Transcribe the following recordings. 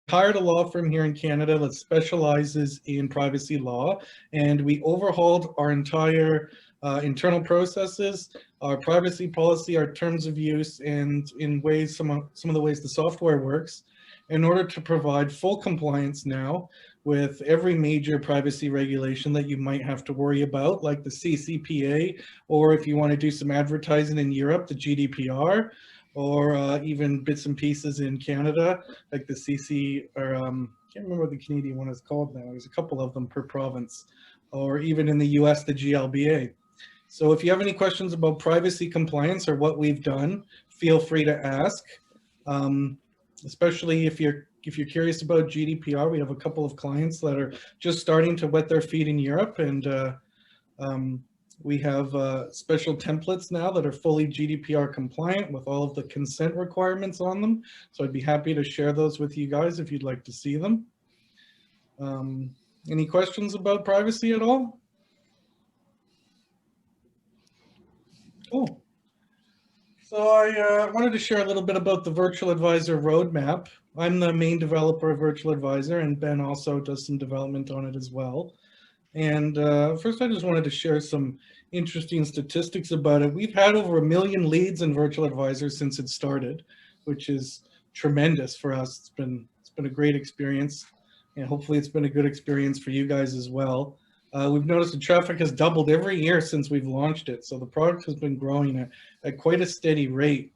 hired a law firm here in Canada that specializes in privacy law, and we overhauled our entire internal processes, our privacy policy, our terms of use, and in ways some of the ways the software works, in order to provide full compliance now with every major privacy regulation that you might have to worry about, like the CCPA, or if you want to do some advertising in Europe, the GDPR, or even bits and pieces in Canada, like the CC, or can't remember what the Canadian one is called now. There's a couple of them per province, or even in the US, the GLBA. So if you have any questions about privacy compliance or what we've done, feel free to ask. Especially if you're curious about GDPR, we have a couple of clients that are just starting to wet their feet in Europe, and we have special templates now that are fully GDPR compliant with all of the consent requirements on them. So I'd be happy to share those with you guys if you'd like to see them. Any questions about privacy at all? Cool. So I wanted to share a little bit about the Virtual Advisor roadmap. I'm the main developer of Virtual Advisor, and Ben also does some development on it as well. And first, I just wanted to share some interesting statistics about it. We've had over 1 million leads in Virtual Advisor since it started, which is tremendous for us. It's been a great experience, and hopefully it's been a good experience for you guys as well. We've noticed the traffic has doubled every year since we've launched it, so the product has been growing at quite a steady rate.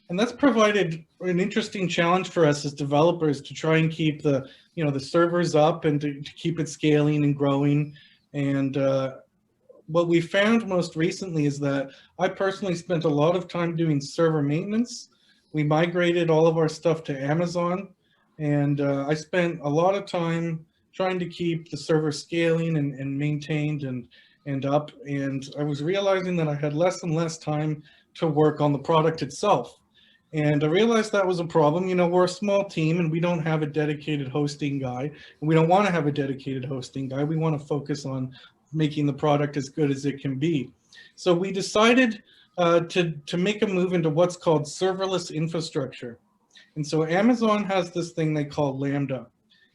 And that's provided an interesting challenge for us as developers to try and keep the servers up and to keep it scaling and growing. And what we found most recently is that I personally spent a lot of time doing server maintenance. We migrated all of our stuff to Amazon, and I spent a lot of time trying to keep the server scaling and maintained and up. And I was realizing that I had less and less time to work on the product itself. And I realized that was a problem. You know, we're a small team and we don't have a dedicated hosting guy. And we don't want to have a dedicated hosting guy. We want to focus on making the product as good as it can be. So we decided to make a move into what's called serverless infrastructure. And so Amazon has this thing they call Lambda.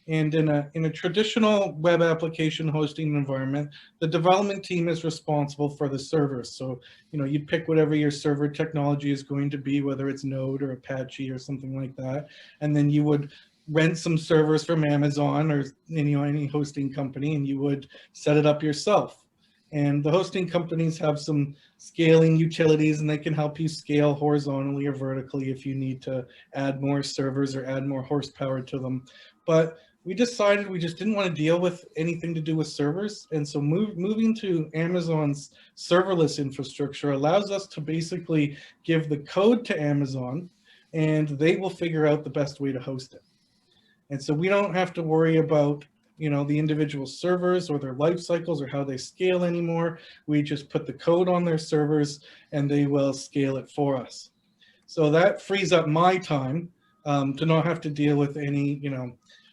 And in a traditional web application hosting environment, the development team is responsible for the servers. So, you know, you pick whatever your server technology is going to be, whether it's Node or Apache or something like that. And then you would rent some servers from Amazon or any hosting company, and you would set it up yourself. And the hosting companies have some scaling utilities, and they can help you scale horizontally or vertically if you need to add more servers or add more horsepower to them. But we decided we just didn't want to deal with anything to do with servers. And so moving to Amazon's serverless infrastructure allows us to basically give the code to Amazon, and they will figure out the best way to host it. And so we don't have to worry about the individual servers or their life cycles or how they scale anymore. We just put the code on their servers and they will scale it for us. So that frees up my time to not have to deal with any,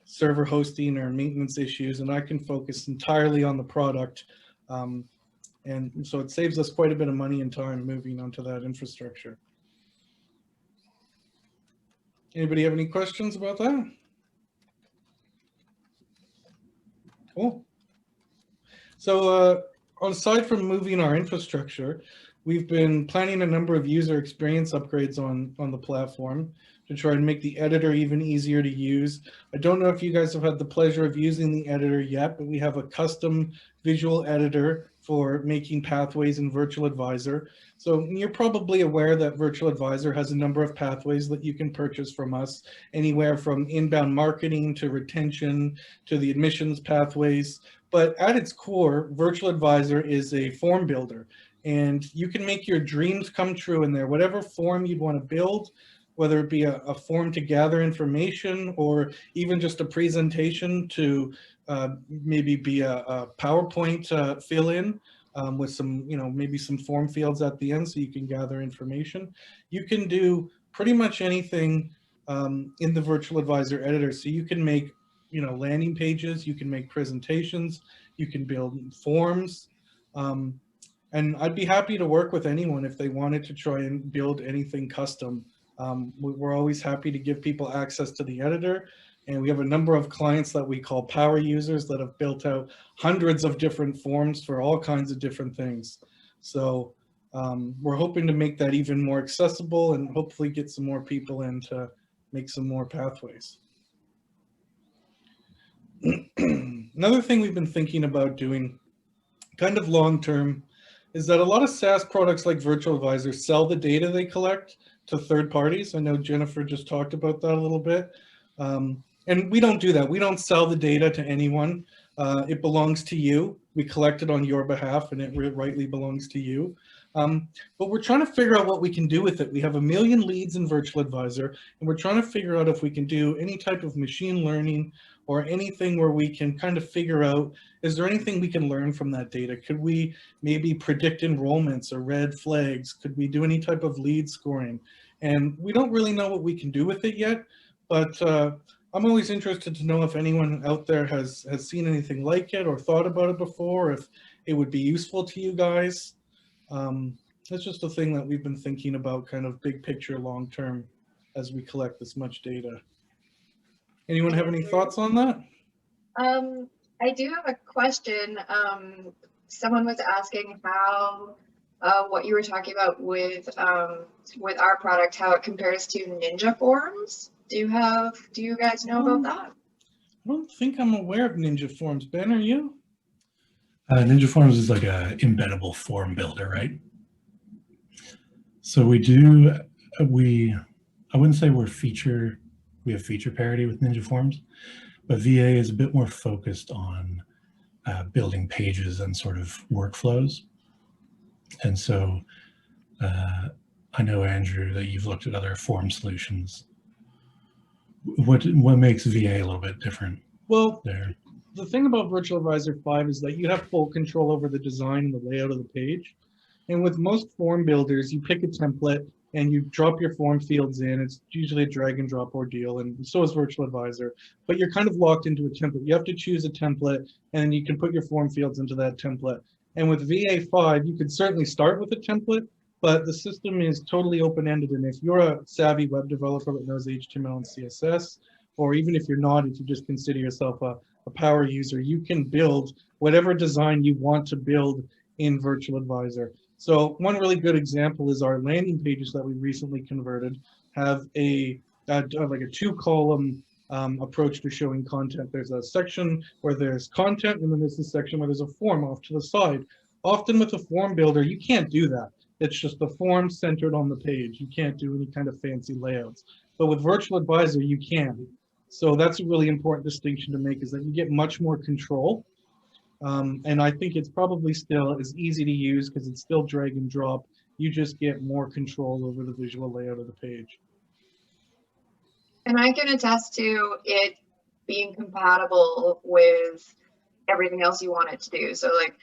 server hosting or maintenance issues, and I can focus entirely on the product. And so it saves us quite a bit of money and time moving onto that infrastructure. Anybody have any questions about that? Cool. So aside from moving our infrastructure, we've been planning a number of user experience upgrades on the platform to try and make the editor even easier to use. I don't know if you guys have had the pleasure of using the editor yet, but we have a custom visual editor for making pathways in Virtual Advisor. So you're probably aware that Virtual Advisor has a number of pathways that you can purchase from us, anywhere from inbound marketing to retention to the admissions pathways. But at its core, Virtual Advisor is a form builder, and you can make your dreams come true in there. Whatever form you'd want to build, whether it be a form to gather information or even just a presentation to maybe be a PowerPoint fill-in with some, maybe some form fields at the end so you can gather information. You can do pretty much anything in the Virtual Advisor editor. So you can make, landing pages, you can make presentations, you can build forms. And I'd be happy to work with anyone if they wanted to try and build anything custom. We're always happy to give people access to the editor. And we have a number of clients that we call power users that have built out hundreds of different forms for all kinds of different things. So we're hoping to make that even more accessible and hopefully get some more people in to make some more pathways. Another thing we've been thinking about doing kind of long-term is that a lot of SaaS products like Virtual Advisor sell the data they collect to third parties. I know Jennifer just talked about that a little bit. And we don't do that. We don't sell the data to anyone. It belongs to you. We collect it on your behalf and it rightly belongs to you. But we're trying to figure out what we can do with it. We have 1 million leads in Virtual Advisor, and we're trying to figure out if we can do any type of machine learning or anything where we can kind of figure out, is there anything we can learn from that data? Could we maybe predict enrollments or red flags? Could we do any type of lead scoring? And we don't really know what we can do with it yet, but I'm always interested to know if anyone out there has seen anything like it or thought about it before, if it would be useful to you guys. That's just a thing that we've been thinking about, kind of big picture, long term, as we collect this much data. Anyone have any thoughts on that? I do have a question. Someone was asking how what you were talking about with our product, how it compares to Ninja Forms. Do you guys know about that? I don't think I'm aware of Ninja Forms. Ben, are you? Ninja Forms is like a embeddable form builder, right? So I wouldn't say we have feature parity with Ninja Forms, but VA is a bit more focused on building pages and sort of workflows. And so I know, Andrew, that you've looked at other form solutions. What makes VA a little bit different? Well, there? The thing about Virtual Advisor 5 is that you have full control over the design and the layout of the page. And with most form builders, you pick a template and you drop your form fields in. It's usually a drag and drop ordeal, and so is Virtual Advisor. But you're kind of locked into a template. You have to choose a template, and you can put your form fields into that template. And with VA5, you could certainly start with a template, but the system is totally open-ended. And if you're a savvy web developer that knows HTML and CSS, or even if you're not, if you just consider yourself a power user, you can build whatever design you want to build in Virtual Advisor. So one really good example is our landing pages that we recently converted have like a 2-column approach to showing content. There's a section where there's content, and then there's a section where there's a form off to the side. Often with a form builder, you can't do that. It's just the form centered on the page. You can't do any kind of fancy layouts. But with Virtual Advisor, you can. So that's a really important distinction to make, is that you get much more control. And I think it's probably still as easy to use because it's still drag and drop. You just get more control over the visual layout of the page. And I can attest to it being compatible with everything else you want it to do. So like,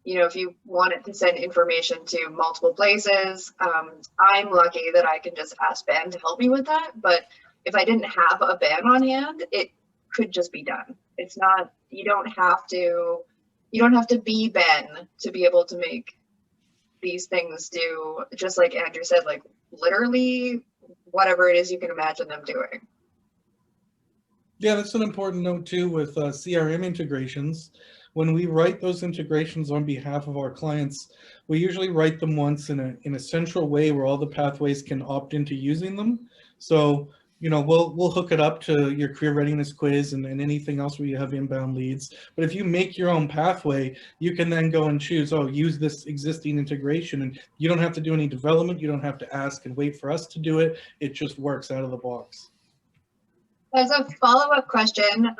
if you want it to send information to multiple places, I'm lucky that I can just ask Ben to help me with that. But if I didn't have a Ben on hand, it could just be done. It's not, you don't have to be Ben to be able to make these things do, just like Andrew said, like literally whatever it is you can imagine them doing. Yeah, that's an important note too with CRM integrations. When we write those integrations on behalf of our clients, we usually write them once in a central way where all the pathways can opt into using them. So, we'll hook it up to your career readiness quiz and anything else where you have inbound leads. But if you make your own pathway, you can then go and choose, use this existing integration, and you don't have to do any development. You don't have to ask and wait for us to do it. It just works out of the box. As a follow-up question,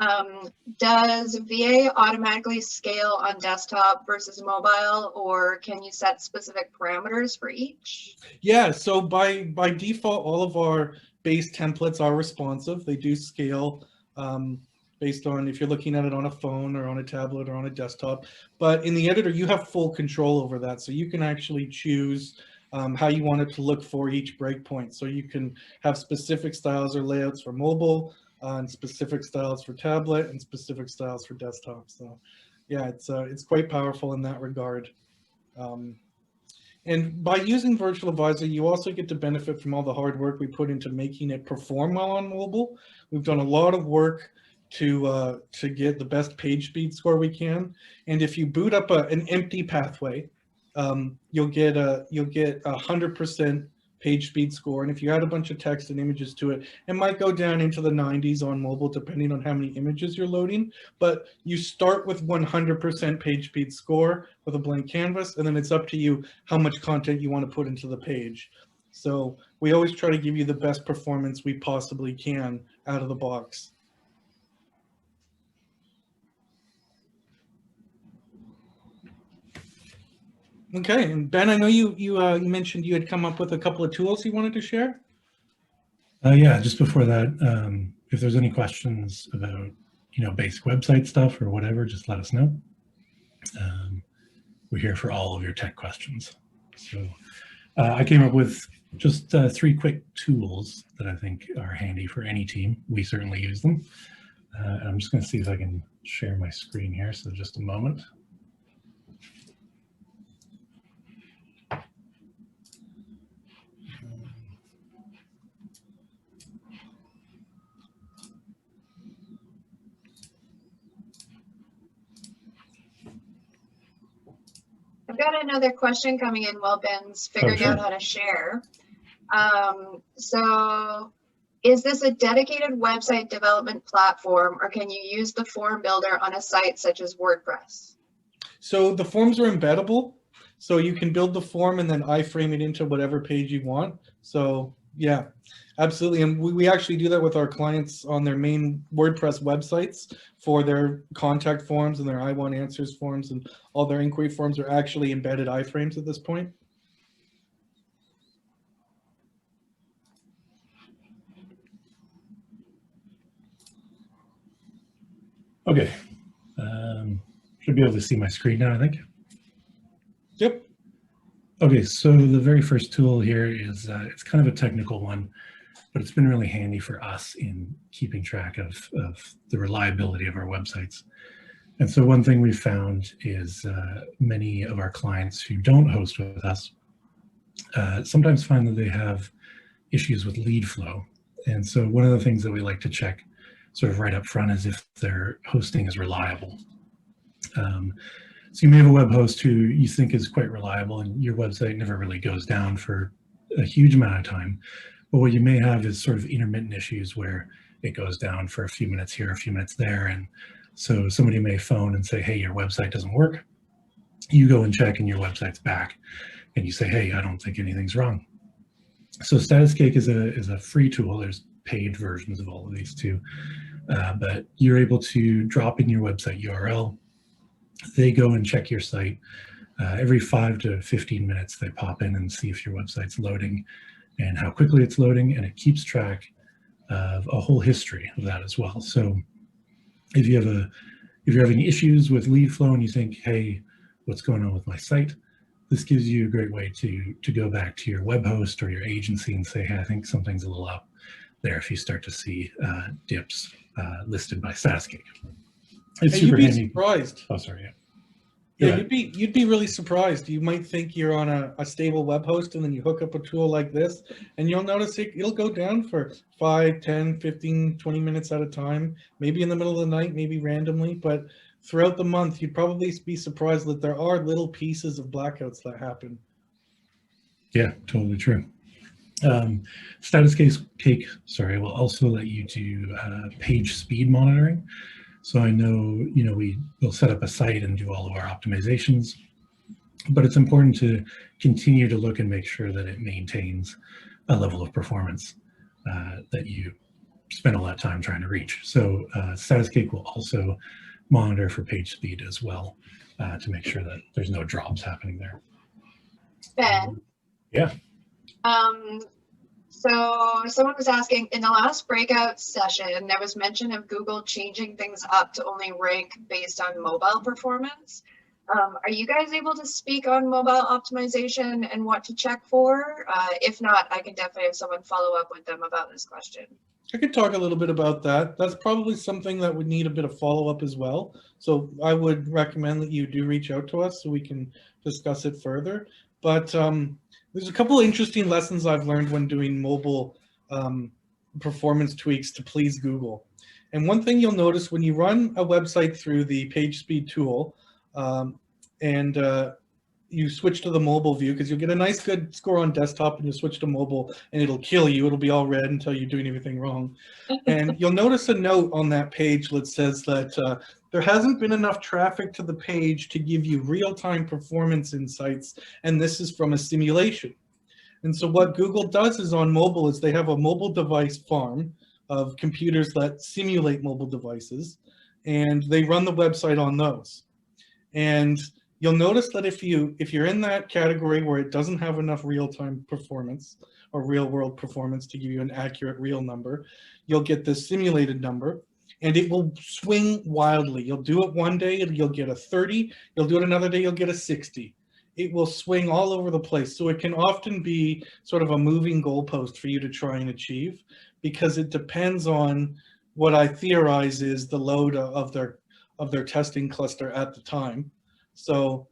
does VA automatically scale on desktop versus mobile, or can you set specific parameters for each? Yeah, so by default, all of our base templates are responsive. They do scale based on if you're looking at it on a phone or on a tablet or on a desktop. But in the editor, you have full control over that. So you can actually choose how you want it to look for each breakpoint. So you can have specific styles or layouts for mobile, and specific styles for tablet, and specific styles for desktop. So yeah, it's quite powerful in that regard. And by using Virtual Advisor, you also get to benefit from all the hard work we put into making it perform well on mobile. We've done a lot of work to get the best page speed score we can. And if you boot up an empty pathway, you'll get a 100% page speed score. And if you add a bunch of text and images to it, it might go down into the 90s on mobile, depending on how many images you're loading. But you start with 100% page speed score with a blank canvas, and then it's up to you how much content you want to put into the page. So we always try to give you the best performance we possibly can out of the box. Okay, and Ben, I know you mentioned you had come up with a couple of tools you wanted to share. Yeah, just before that, if there's any questions about basic website stuff or whatever, just let us know. We're here for all of your tech questions. So I came up with just 3 quick tools that I think are handy for any team. We certainly use them. I'm just going to see if I can share my screen here. So just a moment. I've got another question coming in while Ben's figuring out how to share. So is this a dedicated website development platform, or can you use the form builder on a site such as WordPress? So the forms are embeddable. So you can build the form and then iframe it into whatever page you want. So yeah, absolutely. And we actually do that with our clients on their main WordPress websites for their contact forms and their I want answers forms, and all their inquiry forms are actually embedded iframes at this point. Okay. Should be able to see my screen now, I think. Yep. Okay, so the very first tool here is, it's kind of a technical one, but it's been really handy for us in keeping track of the reliability of our websites. And so one thing we've found is many of our clients who don't host with us sometimes find that they have issues with lead flow. And so one of the things that we like to check sort of right up front is if their hosting is reliable. So you may have a web host who you think is quite reliable and your website never really goes down for a huge amount of time. But what you may have is sort of intermittent issues where it goes down for a few minutes here, a few minutes there. And so somebody may phone and say, hey, your website doesn't work. You go and check and your website's back. And you say, hey, I don't think anything's wrong. So StatusCake is a free tool. There's paid versions of all of these too. But you're able to drop in your website URL. They go and check your site. Every 5 to 15 minutes, they pop in and see if your website's loading and how quickly it's loading, and it keeps track of a whole history of that as well. So if you're having issues with lead flow and you think, hey, what's going on with my site? This gives you a great way to go back to your web host or your agency and say, hey, I think something's a little up there if you start to see dips listed by StatusCake. It's Hey, super you'd be handy. surprised. Oh, sorry. Yeah. Yeah, you'd be really surprised. You might think you're on a stable web host, and then you hook up a tool like this, and you'll notice it'll go down for 5, 10, 15, 20 minutes at a time, maybe in the middle of the night, maybe randomly, but throughout the month, you'd probably be surprised that there are little pieces of blackouts that happen. Yeah, totally true. StatusCake, will also let you do page speed monitoring. So I know, we will set up a site and do all of our optimizations, but it's important to continue to look and make sure that it maintains a level of performance that you spend all that time trying to reach. So StatusCake will also monitor for page speed as well to make sure that there's no drops happening there. Ben? Yeah. So someone was asking, in the last breakout session, there was mention of Google changing things up to only rank based on mobile performance. Are you guys able to speak on mobile optimization and what to check for? If not, I can definitely have someone follow up with them about this question. I could talk a little bit about that. That's probably something that would need a bit of follow-up as well. So I would recommend that you do reach out to us so we can discuss it further. But there's a couple of interesting lessons I've learned when doing mobile performance tweaks to please Google. And one thing you'll notice when you run a website through the page speed tool, and you switch to the mobile view, because you'll get a nice good score on desktop, and you switch to mobile and it'll kill you. It'll be all red until you're doing everything wrong. And you'll notice a note on that page that says that there hasn't been enough traffic to the page to give you real-time performance insights, and this is from a simulation. And so what Google does is on mobile is they have a mobile device farm of computers that simulate mobile devices, and they run the website on those. And you'll notice that if you're in that category where it doesn't have enough real-time performance or real-world performance to give you an accurate real number, you'll get this simulated number, and it will swing wildly. You'll do it one day, you'll get a 30. You'll do it another day, you'll get a 60. It will swing all over the place. So it can often be sort of a moving goalpost for you to try and achieve, because it depends on what I theorize is the load of their testing cluster at the time. So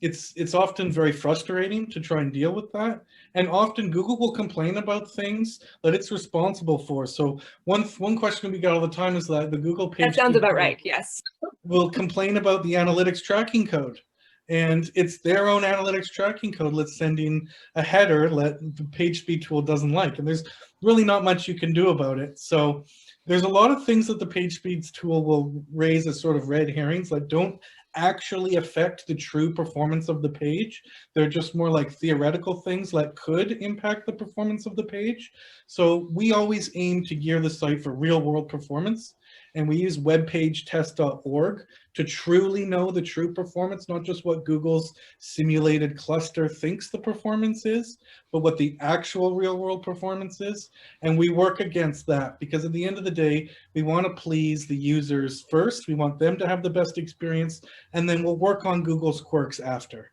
it's often very frustrating to try and deal with that. And often Google will complain about things that it's responsible for. So one question we get all the time is that the Google page— That sounds about right, yes. will complain about the analytics tracking code. And it's their own analytics tracking code that's sending a header that the page speed tool doesn't like. And there's really not much you can do about it. So there's a lot of things that the page speeds tool will raise as sort of red herrings that don't actually affect the true performance of the page. They're just more like theoretical things that could impact the performance of the page. So we always aim to gear the site for real world performance. And we use webpagetest.org to truly know the true performance, not just what Google's simulated cluster thinks the performance is, but what the actual real world performance is. And we work against that because at the end of the day, we want to please the users first. We want them to have the best experience, and then we'll work on Google's quirks after.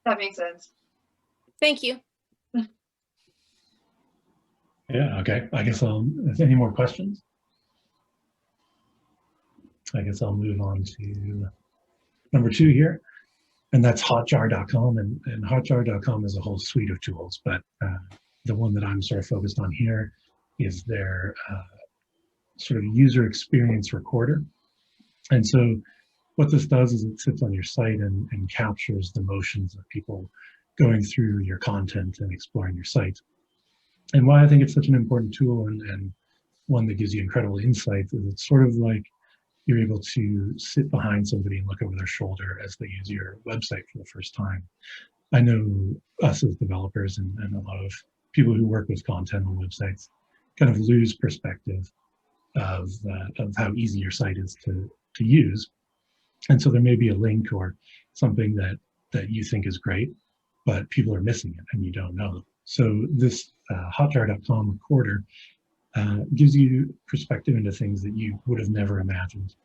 That makes sense. Thank you. Yeah, okay. I guess any more questions? I guess I'll move on to number 2 here, and that's hotjar.com. And hotjar.com is a whole suite of tools, but the one that I'm sort of focused on here is their sort of user experience recorder. And so what this does is it sits on your site and captures the motions of people going through your content and exploring your site. And why I think it's such an important tool and one that gives you incredible insights is it's sort of like you're able to sit behind somebody and look over their shoulder as they use your website for the first time. I know us as developers and a lot of people who work with content on websites kind of lose perspective of how easy your site is to use. And so there may be a link or something that you think is great, but people are missing it and you don't know. So this hotjar.com recorder gives you perspective into things that you would have never imagined.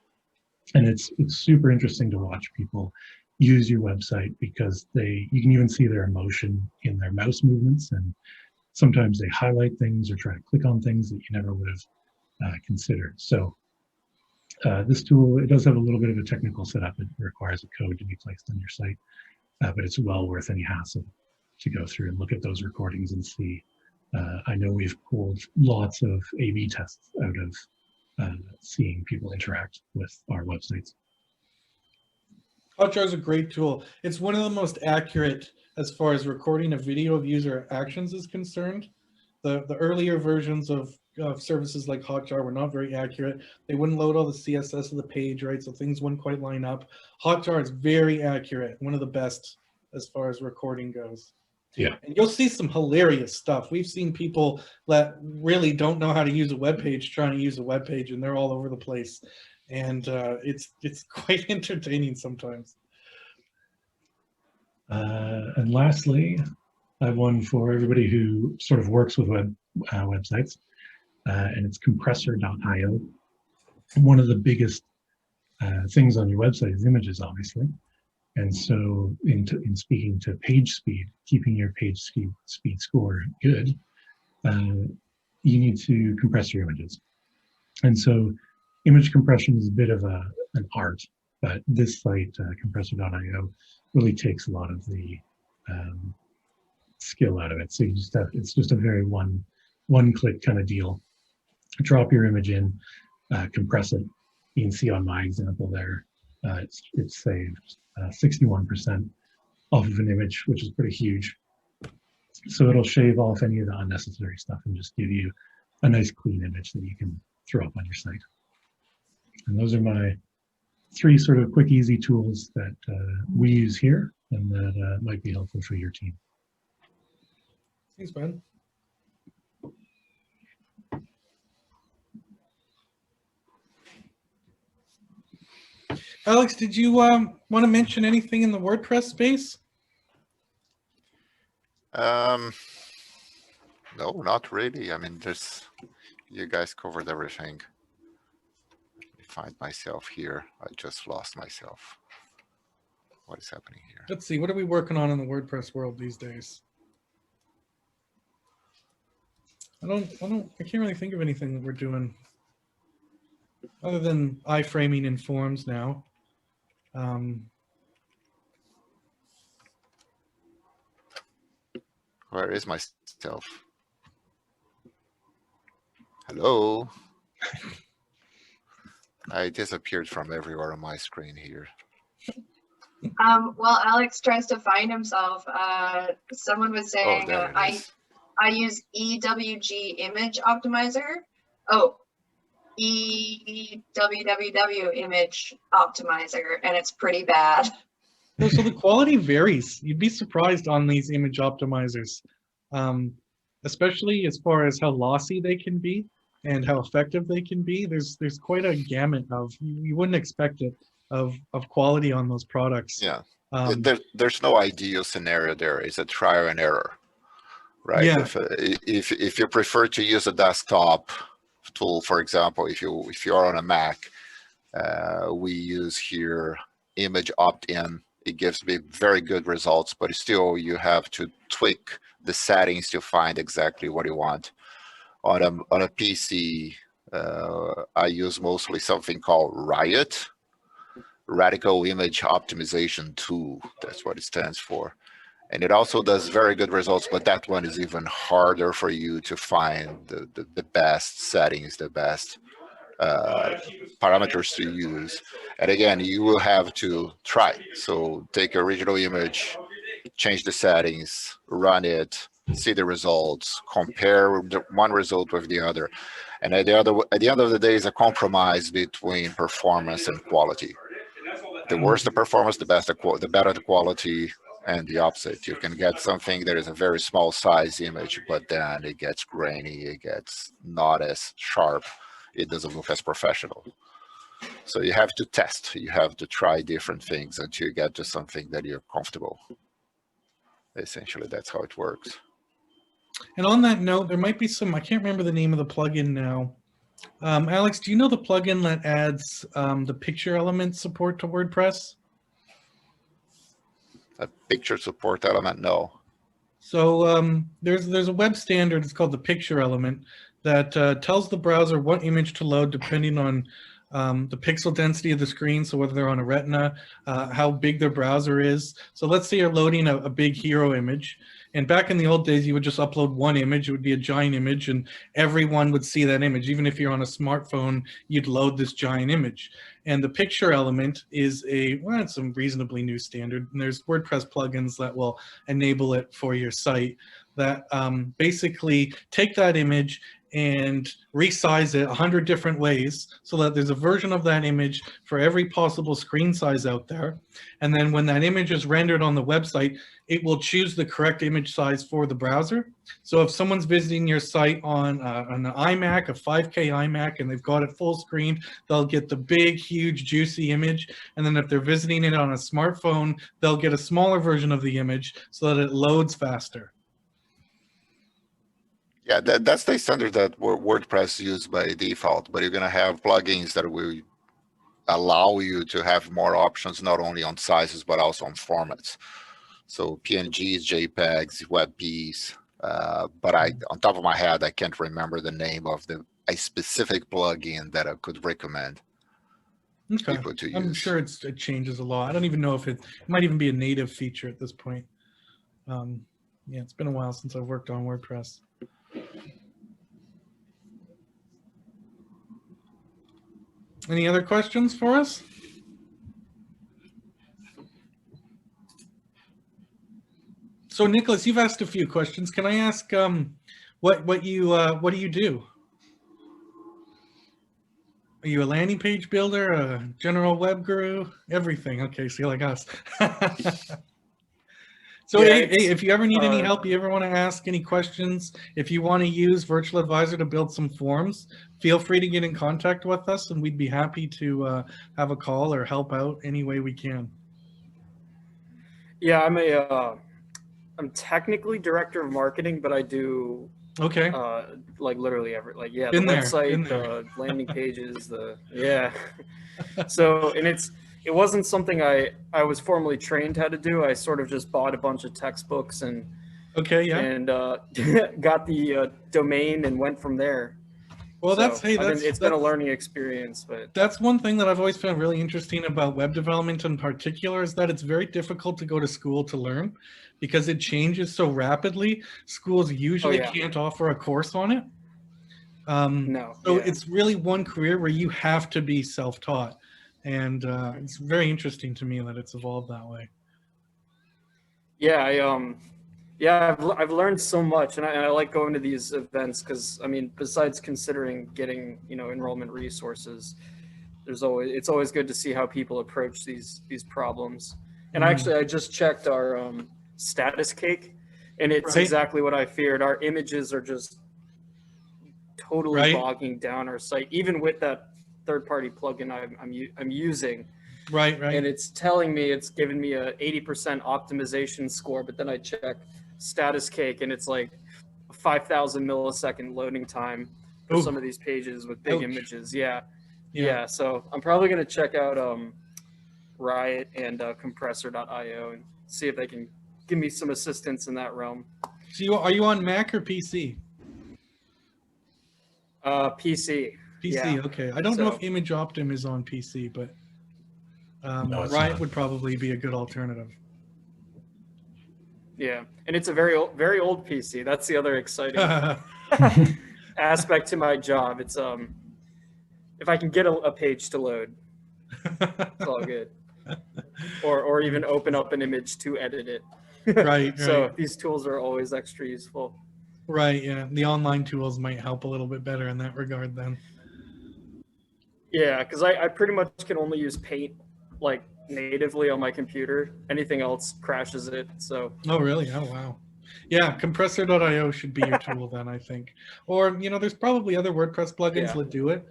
And it's super interesting to watch people use your website because you can even see their emotion in their mouse movements, and sometimes they highlight things or try to click on things that you never would have considered. So this tool, it does have a little bit of a technical setup. It requires a code to be placed on your site, but it's well worth any hassle to go through and look at those recordings and see. I know we've pulled lots of A/B tests out of seeing people interact with our websites. Hotjar is a great tool. It's one of the most accurate as far as recording a video of user actions is concerned. The earlier versions of services like Hotjar were not very accurate. They wouldn't load all the CSS of the page, right? So things wouldn't quite line up. Hotjar is very accurate, one of the best as far as recording goes. Yeah. And you'll see some hilarious stuff. We've seen people that really don't know how to use a web page trying to use a web page, and they're all over the place. And it's quite entertaining sometimes. And lastly, I have one for everybody who sort of works with websites, and it's compressor.io. One of the biggest things on your website is images, obviously. And so in speaking to page speed, keeping your page speed score good, you need to compress your images. And so image compression is a bit of an art, but this site, compressor.io, really takes a lot of the skill out of it. So it's just a very one one-click kind of deal. Drop your image in, compress it. You can see on my example there, it's saved 61% off of an image, which is pretty huge. So it'll shave off any of the unnecessary stuff and just give you a nice clean image that you can throw up on your site. And those are my 3 sort of quick, easy tools that we use here and that might be helpful for your team. Thanks, Ben. Alex, did you want to mention anything in the WordPress space? No, not really. I mean, you guys covered everything. Let me find myself here. I just lost myself. What is happening here? Let's see. What are we working on in the WordPress world these days? I can't really think of anything that we're doing other than iframing in forms now. Where is myself? Hello? I disappeared from everywhere on my screen here. While Alex tries to find himself, someone was saying, there it is. I use EWG image optimizer. Oh, EWWW image optimizer, and it's pretty bad. So the quality varies. You'd be surprised on these image optimizers, especially as far as how lossy they can be and how effective they can be. There's quite a gamut of, you wouldn't expect it, of quality on those products. Yeah, there's no ideal scenario there. It's a trial and error, right? Yeah. If you prefer to use a desktop tool, for example, if you are on a Mac, we use here image opt-in. It gives me very good results, but still you have to tweak the settings to find exactly what you want. On a PC, I use mostly something called Riot, Radical Image Optimization Tool. That's what it stands for. And it also does very good results, but that one is even harder for you to find the best settings, the best parameters to use. And again, you will have to try. So take your original image, change the settings, run it, see the results, compare one result with the other. And at the end of the day, is a compromise between performance and quality. The worse the performance, the better the quality, and the opposite. You can get something that is a very small size image, but then it gets grainy, it gets not as sharp, it doesn't look as professional. So you have to test, you have to try different things until you get to something that you're comfortable. Essentially, that's how it works. And on that note, there might be some, I can't remember the name of the plugin now. Alex, do you know the plugin that adds the picture element support to WordPress? A picture support element, no. So there's a web standard, it's called the picture element, that tells the browser what image to load depending on the pixel density of the screen, so whether they're on a retina, how big their browser is. So let's say you're loading a big hero image, and back in the old days, you would just upload one image, it would be a giant image, and everyone would see that image. Even if you're on a smartphone, you'd load this giant image. And the picture element is it's a reasonably new standard, and there's WordPress plugins that will enable it for your site that basically take that image and resize it 100 different ways so that there's a version of that image for every possible screen size out there. And then when that image is rendered on the website, it will choose the correct image size for the browser. So if someone's visiting your site on an iMac, a 5K iMac, and they've got it full screen, they'll get the big, huge, juicy image. And then if they're visiting it on a smartphone, they'll get a smaller version of the image so that it loads faster. Yeah, that's the standard that WordPress uses by default, but you're going to have plugins that will allow you to have more options, not only on sizes, but also on formats. So PNGs, JPEGs, WebPs, but on top of my head, I can't remember the name of a specific plugin that I could recommend people to use. I'm sure it changes a lot. I don't even know if it might even be a native feature at this point. Yeah, it's been a while since I've worked on WordPress. Any other questions for us? So Nicholas, you've asked a few questions. Can I ask what do you do? Are you a landing page builder, a general web guru, everything? Okay, so you're like us. So Yeah, hey, if you ever need any uh, help, you ever want to ask any questions, if you want to use Virtual Advisor to build some forms, feel free to get in contact with us, and we'd be happy to have a call or help out any way we can. Yeah, I'm technically director of marketing, but I do Okay, like literally the been there, website, the landing pages, yeah. So, and it wasn't something I was formally trained how to do. I sort of just bought a bunch of textbooks and Okay, yeah. got the domain and went from there. Well, So it's been a that's learning experience, but that's one thing that I've always found really interesting about web development in particular is that it's very difficult to go to school to learn because it changes so rapidly. Schools usually yeah. can't offer a course on it. No. So Yeah. it's really one career where you have to be self-taught. And it's very interesting to me that it's evolved that way. Yeah, I've learned so much, and I like going to these events because I mean, besides considering getting enrollment resources, it's always good to see how people approach these problems. And actually, I just checked our status cake, and it's Right. exactly what I feared. Our images are just totally Right. bogging down our site, even with that third-party plugin I'm using. Right. And it's telling me, it's giving me a 80% optimization score, but then I check status cake and it's like a 5,000 millisecond loading time for some of these pages with big Ouch. images. Yeah. So I'm probably going to check out Riot and compressor.io and see if they can give me some assistance in that realm. So are you on Mac or PC? PC. PC, Yeah. okay. I don't know if Image Optim is on PC, but No, it's Riot not. would probably be a good alternative. Yeah, and it's a very old PC. That's the other exciting aspect to my job. It's if I can get a page to load, it's all good. Or even open up an image to edit it. Right. So these tools are always extra useful. Right, yeah. The online tools might help a little bit better in that regard then. Yeah, because I pretty much can only use Paint like natively on my computer. Anything else crashes it. So. Oh, really? Oh, wow. Yeah, compressor.io should be your tool then, I think. Or, there's probably other WordPress plugins that do it.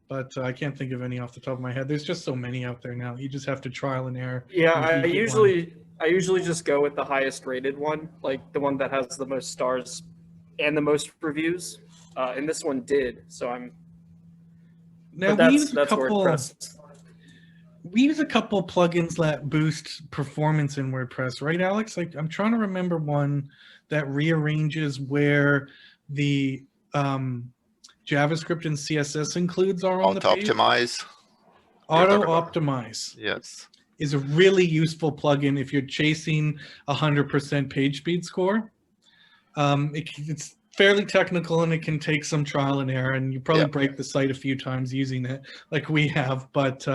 But I can't think of any off the top of my head. There's just so many out there now. You just have to trial and error. Yeah, I usually just go with the highest rated one, like the one that has the most stars and the most reviews. And this one did, so I'm. Now but we use that's WordPress. We use a couple plugins that boost performance in WordPress, right, Alex? Like I'm trying to remember one that rearranges where the JavaScript and CSS includes are on the page. Auto-optimize. Auto-optimize. Yes. Is a really useful plugin if you're chasing 100% page speed score. It's fairly technical and it can take some trial and error, and you probably break the site a few times using it like we have, but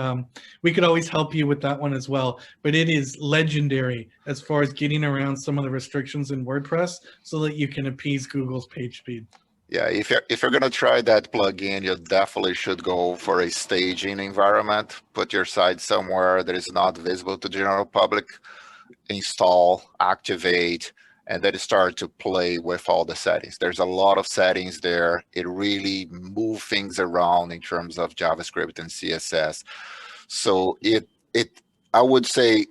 we could always help you with that one as well. But it is legendary as far as getting around some of the restrictions in WordPress so that you can appease Google's page speed. Yeah, if you're gonna try that plugin, you definitely should go for a staging environment. Put your site somewhere that is not visible to the general public. Install, activate, and then start to play with all the settings. There's a lot of settings there. It really moves things around in terms of JavaScript and CSS. So I would say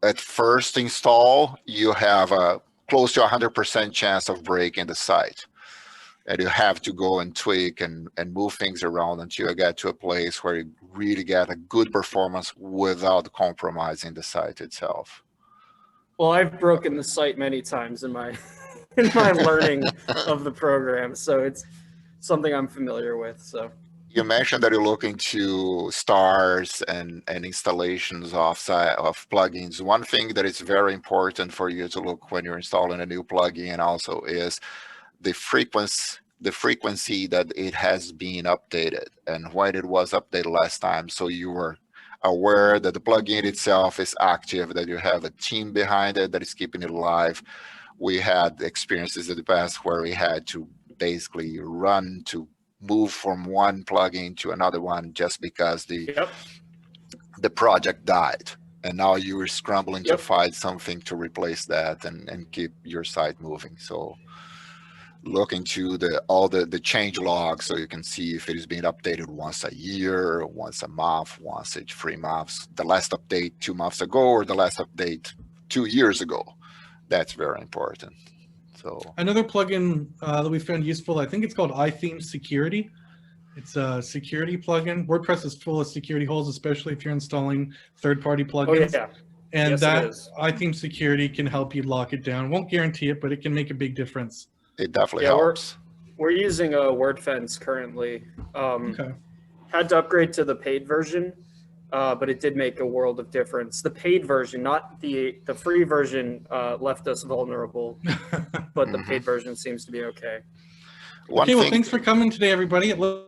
at first install, you have a close to 100% chance of breaking the site. And you have to go and tweak and move things around until you get to a place where you really get a good performance without compromising the site itself. Well, I've broken the site many times in my learning of the program, so it's something I'm familiar with. So you mentioned that you're looking to stars and installations of plugins. One thing that is very important for you to look when you're installing a new plugin also is the frequency the frequency that it has been updated and when it was updated last time. So you were aware that the plugin itself is active, that you have a team behind it that is keeping it alive. We had experiences in the past where we had to basically run to move from one plugin to another one just because the project died. And now you were scrambling to find something to replace that and keep your site moving. So look into all the change logs so you can see if it is being updated once a year, once a month, once each 3 months, the last update 2 months ago, or the last update 2 years ago. That's very important. So another plugin that we found useful, I think it's called iTheme Security. It's a security plugin. WordPress is full of security holes, especially if you're installing third-party plugins. Oh, yeah. And Yes, that it is. iTheme Security can help you lock it down. Won't guarantee it, but it can make a big difference. it definitely Yeah, helps. We're using a WordFence currently. Okay. Had to upgrade to the paid version, but it did make a world of difference. The paid version, not the free version, left us vulnerable, but the paid version seems to be okay. One Okay, well, thing, thanks for coming today, everybody. It looks